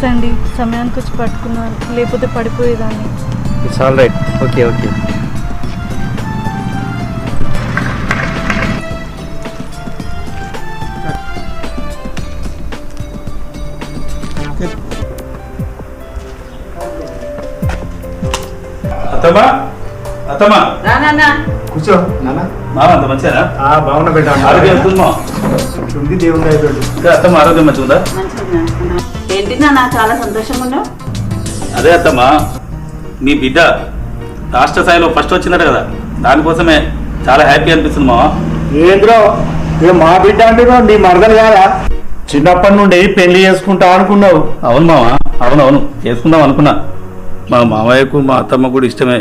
Thanks అండి, సమయానికి వచ్చి పట్టుకున్నాను, లేకపోతే పడిపోయేదాన్ని. It's all right. Okay okay. అత్తమ్మా అత్తమ్మా కూర్చో నాన్న. మామ అంత మంచిగా బాగున్నా బిడ్డ. ఆరోగ్యం ఎంతుందో? ఉంది దేవుని అయిపోయాడు. అత్తమ్మ ఆరోగ్యం మంచిగా ఉందా? ఏంటి నాన్న చాలా సంతోషంగా ఉన్నావు? అదే అత్తమ్మా, మీ బిడ్డ రాష్ట్ర స్థాయిలో ఫస్ట్ వచ్చిందట కదా, దానికోసమే చాలా హ్యాపీ అనిపిస్తుంది మామ. ఏంద్రో ఇక మా బిడ్డ అంటే నీ మరదలు కాదా? చిన్నప్పటి నుండి పెళ్లి చేసుకుంటా అనుకున్నావు. అవును మామ, అవునవును చేసుకుందాం అనుకున్నా. మా మామయ్యకు మా అత్తమ్మ కూడా ఇష్టమే.